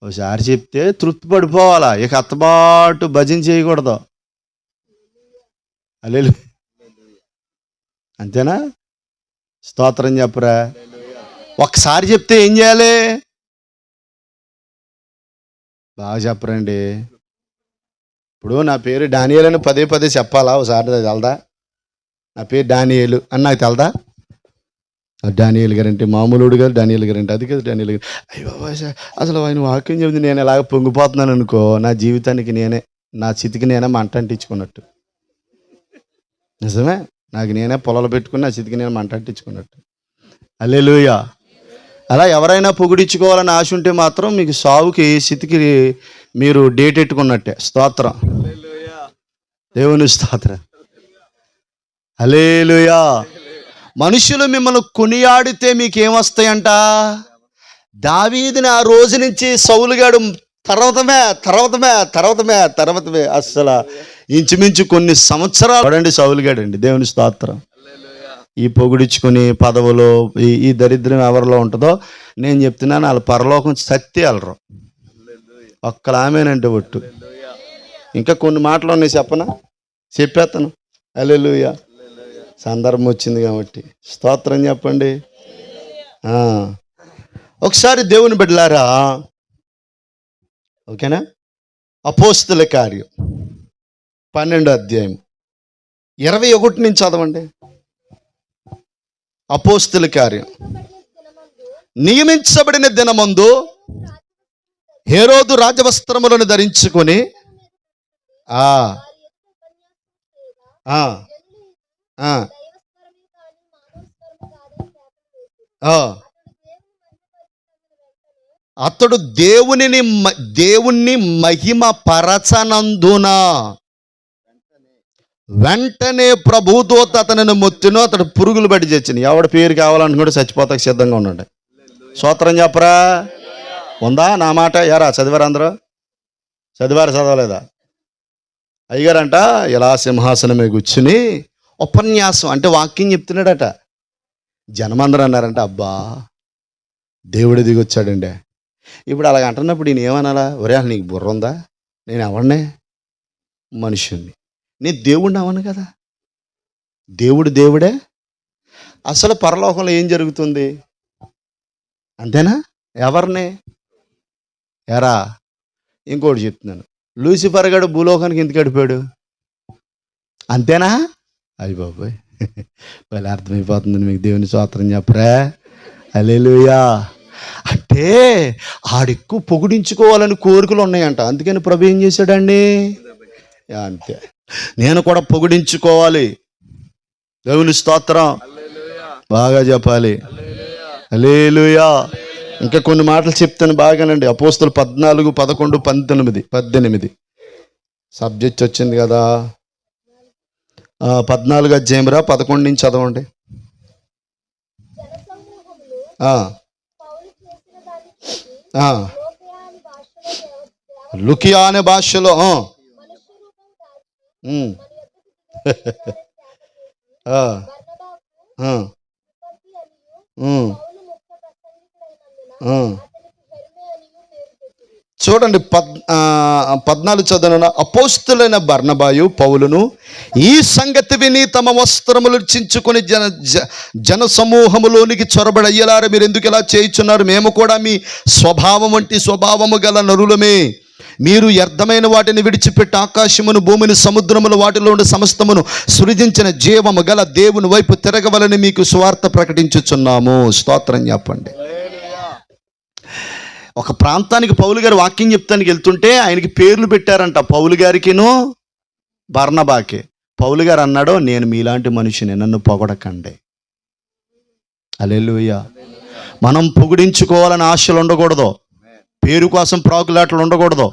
ఒకసారి చెప్తే తృప్తి పడిపోవాలా, ఇక అత్తబాటు భజన చేయకూడదు. హల్లెలూయా. అంతేనా? స్తోత్రం చెప్పరా? ఒక్కసారి చెప్తే ఏం చేయాలి? బాగా చెప్పరండి. ఇప్పుడు నా పేరు డానియేల్ అని పదే పదే చెప్పాలా? ఒకసారి తెలదా? నా పేరు డానియేలు అని నాకు తెలదా? డానియేల్ గారంటే మామూలుడు గారు, డానియేల్ గారంటే అది కదా డానియేల్ గారు. అయ్యో అసలు ఆయన వాక్యం చెబుతుంది, నేను ఎలాగ పొంగిపోతున్నాను అనుకో, నా జీవితానికి నేనే, నా స్థితికి నేనే మంట అంటించుకున్నట్టు. నిజమే, నాకు నేనే పొలాలు పెట్టుకుని నా స్థితికి నేను మంట అంటించుకున్నట్టు. హల్లెలూయా. అలా ఎవరైనా పొగిడించుకోవాలని ఆశ ఉంటే మాత్రం మీకు సావుకి స్థితికి మీరు డేట్ ఎట్టుకున్నట్టే. స్తోత్రం. దేవుని స్తోత్రం. హల్లెలూయా. మనుషులు మిమ్మల్ని కొనియాడితే మీకేమొస్తాయంట? దావీదుని ఆ రోజు నుంచి సౌలుగాడు తర్వాతమే అస్సలు ఇంచుమించు కొన్ని సంవత్సరాలు చూడండి సౌలుగాడు అండి. దేవుని స్తోత్రం. ఈ పొగిడించుకుని పదవులో ఈ దరిద్రం ఎవరిలో ఉంటుందో నేను చెప్తున్నాను, వాళ్ళు పరలోకం సత్తి వెళ్ళరు. ఒక్కలామేనంటే ఒట్టు. ఇంకా కొన్ని మాటలు ఉన్నాయి చెప్పనా? చెప్పేస్తాను. హల్లెలూయా. సందర్భం వచ్చింది కాబట్టి స్తోత్రం చెప్పండి. ఒకసారి దేవుని బిడ్డలారా, ఓకేనా? అపోస్తుల కార్యం 12:21 నుంచి చదవండి. అపోస్తుల కార్యం. నియమించబడిన దినమందు హేరోదు రాజవస్త్రములను ధరించుకొని అతడు దేవుణ్ణి మహిమ పరచనందున వెంటనే ప్రభుదూత అతనిని మొత్తిను, అతడు పురుగులు పడి చచ్చింది. ఎవడ పేరు కావాలనుకుంటే చచ్చిపోతాక సిద్ధంగా ఉండండి. స్తోత్రం చెప్పరా? ఉందా నా మాట? యారా చదివారు అందరూ? చదవలేదా? అయ్యగారంట ఇలా సింహాసనమే కూర్చుని ఉపన్యాసం అంటే వాక్యం చెప్తున్నాడట. జనమందరూ అన్నారంట, అబ్బా దేవుడు దిగొచ్చాడండి. ఇప్పుడు అలాగ అంటున్నప్పుడు ఈయన ఏమనాలా? ఒరే నీకు బుర్ర ఉందా? నేను ఎవరినే? మనుషుణ్ణి. నేను దేవుడిని అవను కదా. దేవుడే. అసలు పరలోకంలో ఏం జరుగుతుంది అంతేనా? ఎవరిని? ఎరా ఇంకోటి చెప్తున్నాను, లూసిఫర్ గడు భూలోకానికి ఎందుకు గడిపాడు అంతేనా? అయ్య బాబోయ్, వాళ్ళు అర్థమైపోతుంది మీకు. దేవుని స్తోత్రం చెప్పరా? హల్లెలూయా. అంటే ఆడెక్కువ పొగిడించుకోవాలని కోరికలు ఉన్నాయంట. అందుకని ప్రభు ఏం చేశాడండి? అంతే, నేను కూడా పొగిడించుకోవాలి. దేవుని స్తోత్రం. బాగా చెప్పాలి. హల్లెలూయా. ఇంకా కొన్ని మాటలు చెప్తాను బాగానండి. అపోస్తులు 14, 11, 19, 18 సబ్జెక్ట్ వచ్చింది కదా. 14 అధ్యాయం 11 నుంచి చదవండి. లుకియా అనే భాషలో చూడండి 14 చదవన. అపోస్తులైన బర్నబాయు పౌలును ఈ సంగతి విని తమ వస్త్రములు చించుకొని జన సమూహములోనికి చొరబడి, అయ్యలారా మీరు ఎందుకు ఇలా చేయుచున్నారు? మేము కూడా మీ స్వభావం వంటి స్వభావము గల నరులమే. మీరు వ్యర్థమైన వాటిని విడిచిపెట్టి ఆకాశమును, భూమిని, సముద్రమును, వాటిలో ఉండే సమస్తమును సృజించిన జీవము గల దేవుని వైపు తిరగవలని మీకు సువార్త ప్రకటించుచున్నాము. స్తోత్రం చెప్పండి. ఒక ప్రాంతానికి పౌలు గారు వాక్యం చెప్తానికి వెళ్తుంటే ఆయనకి పేర్లు పెట్టారంట, పౌలు గారికిను బర్నబాకి. పౌలు గారు అన్నాడు, నేను మీలాంటి మనిషిని, నన్ను పొగడకండి. హల్లెలూయా. మనం పొగిడించుకోవాలని ఆశలు ఉండకూడదు, పేరు కోసం ప్రాకులాటలు ఉండకూడదు.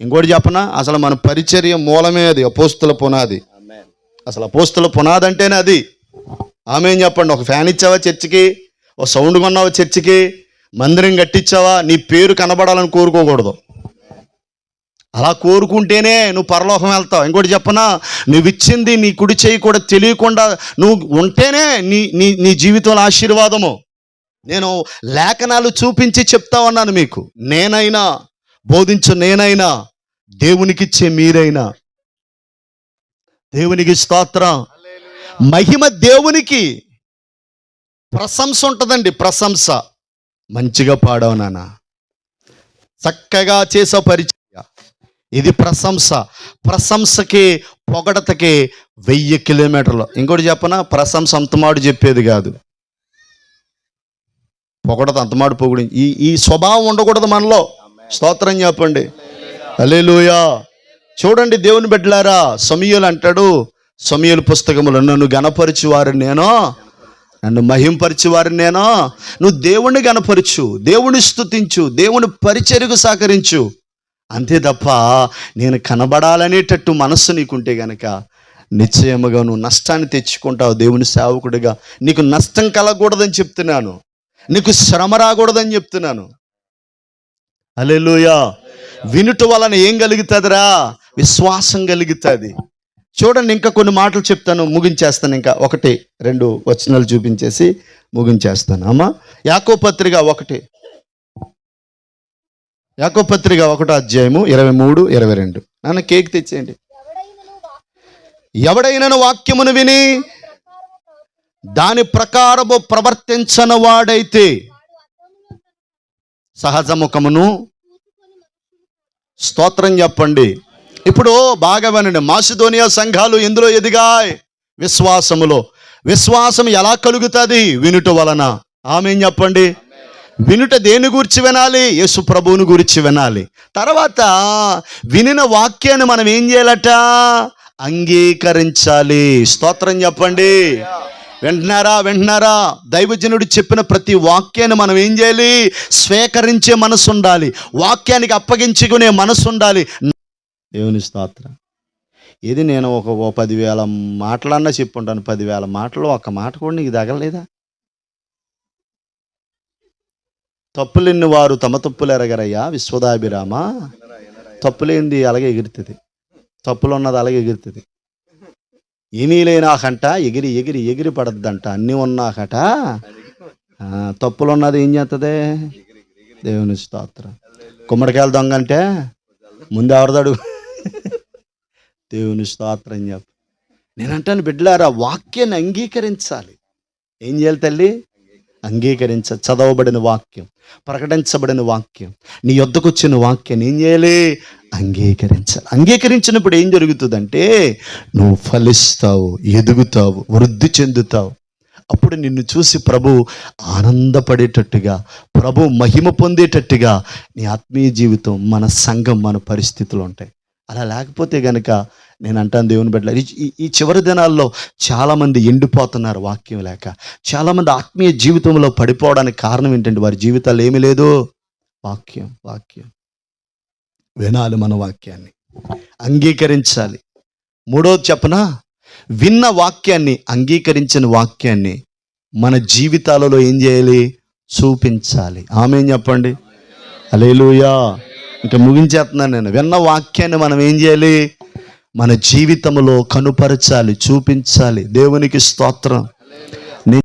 ఇంకోటి చెప్పనా, అసలు మన పరిచర్య మూలమే అది, అపోస్తుల పునాది. అసలు అపోస్తుల పునాది అంటేనే అది. ఆమేన్ చెప్పండి. ఒక ఫ్యాన్ ఇచ్చావా చర్చికి, ఒక సౌండ్ కొన్నావా చర్చికి, మందిరం కట్టించావా, నీ పేరు కనబడాలని కోరుకోకూడదు. అలా కోరుకుంటేనే నువ్వు పరలోకం వెళ్తావు. ఇంకోటి చెప్పనా, నువ్వు ఇచ్చింది నీ కుడి చేయి కూడా తెలియకుండా నువ్వు ఉంటేనే నీ నీ నీ జీవితంలో ఆశీర్వాదము. నేను లేఖనాలు చూపించి చెప్తా ఉన్నాను మీకు. నేనైనా బోధించు, నేనైనా దేవునికిచ్చే మీరైనా. దేవునికి స్తోత్రం. మహిమ దేవునికి. ప్రశంస ఉంటుందండి, ప్రశంస. మంచిగా పాడావు నాన్న, చక్కగా చేసావు పరిచర్య, ఇది ప్రశంస. ప్రశంసకి పొగడతకి 1000 కిలోమీటర్లు. ఇంకోటి చెప్పనా, ప్రశంస అంతమాడు చెప్పేది కాదు, పొగడత అంతమాడు పొగిడి. ఈ స్వభావం ఉండకూడదు మనలో. స్తోత్రం చెప్పండి. హల్లెలూయా. చూడండి దేవుని బిడ్డలారా, సమూయేలు అంటాడు, సమూయేలు పుస్తకములో, నన్ను గణపరిచి వారిని నేను, నన్ను మహింపరిచి వారిని నేను. నువ్వు దేవుణ్ణి గణపరచు, దేవుని స్తుతించు, దేవుని పరిచర్యకు సహకరించు, అంతే తప్ప నేను కనబడాలనేటట్టు మనస్సు నీకుంటే గనక నిశ్చయముగా నువ్వు నష్టాన్ని తెచ్చుకుంటావు. దేవుని సేవకుడిగా నీకు నష్టం కలగకూడదని చెప్తున్నాను, నీకు శ్రమ రాకూడదని చెప్తున్నాను. హల్లెలూయా. వినుట వలన ఏం కలుగుతుందిరా? విశ్వాసం కలుగుతుంది. చూడండి, ఇంకా కొన్ని మాటలు చెప్తాను, ముగించేస్తాను. ఇంకా 1, 2 వచనాలు చూపించేసి ముగించేస్తాను. అమ్మా, యాకోబు పత్రిక 1 అధ్యాయము 23, 22. నాన్న కేక్ తెచ్చేయండి. ఎవడైనను వాక్యమును విని దాని ప్రకారము ప్రవర్తించని వాడైతే సహజ ముఖమును. స్తోత్రం చెప్పండి. ఇప్పుడు బాగా వినండి. మాసిదోనియా సంఘాలు ఎందులో ఎదిగాయి? విశ్వాసములో. విశ్వాసం ఎలా కలుగుతుంది? వినుట వలన. ఆమేన్ చెప్పండి. వినుట దేని గురించి వినాలి? యేసు ప్రభువుని గురించి వినాలి. తర్వాత వినిన వాక్యాన్ని మనం ఏం చేయాలట? అంగీకరించాలి. స్తోత్రం చెప్పండి. వింటున్నారా? దైవజనుడు చెప్పిన ప్రతి వాక్యాన్ని మనం ఏం చేయాలి? స్వీకరించే మనసు ఉండాలి, వాక్యానికి అప్పగించుకునే మనసు ఉండాలి. దేవుని స్తోత్రం. ఇది నేను ఒక 10,000 మాటలన్నా చెప్పుంటాను. 10,000 మాటలు ఒక్క మాట కూడా నీకు తగలలేదా? తప్పులేని వారు తమ తప్పులు ఎరగరయ్యా విశ్వదాభిరామ. తప్పులేంది అలాగే ఎగురుతుంది, తప్పులు ఉన్నది అలాగే ఎగురుతుంది. ఏమీ లేనాకంట ఎగిరి ఎగిరి ఎగిరి పడద్దంట, అన్నీ ఉన్నాకట తప్పులు ఉన్నది ఏం చేస్తుంది? దేవుని స్తోత్రం. గుమ్మడికాయలు దొంగ అంటే ముందు ఎవరిదాడు? దేవుని స్తోత్రం చెప్పు. నేనంటాను బిడ్డలారా, వాక్యాన్ని అంగీకరించాలి. ఏం చేయాలి తల్లి? అంగీకరించాలి. చదవబడిన వాక్యం, ప్రకటించబడిన వాక్యం, నీ యొద్దకు వచ్చిన వాక్యాన్ని ఏం చేయాలి? అంగీకరించాలి. అంగీకరించినప్పుడు ఏం జరుగుతుందంటే నువ్వు ఫలిస్తావు, ఎదుగుతావు, వృద్ధి చెందుతావు. అప్పుడు నిన్ను చూసి ప్రభు ఆనందపడేటట్టుగా, ప్రభు మహిమ పొందేటట్టుగా నీ ఆత్మీయ జీవితం, మన సంఘం, మన పరిస్థితులు ఉంటాయి. అలా లేకపోతే గనక నేను అంటాను దేవుని బిడ్డల, ఈ చివరి దినాల్లో చాలామంది ఎండిపోతున్నారు వాక్యం లేక. చాలామంది ఆత్మీయ జీవితంలో పడిపోవడానికి కారణం ఏంటంటే వారి జీవితాలు ఏమీ లేదు, వాక్యం. వినాలి, మన వాక్యాన్ని అంగీకరించాలి. మూడోది చెప్పనా, విన్న వాక్యాన్ని, అంగీకరించిన వాక్యాన్ని మన జీవితాలలో ఏం చేయాలి, చూపించాలి. ఆమేన్ చెప్పండి. హల్లెలూయా. ఇంకా ముగించేస్తున్నాను నేను. విన్న వాక్యాన్ని మనం ఏం చేయాలి, మన జీవితంలో కనుపరచాలి, చూపించాలి. దేవునికి స్తోత్రం.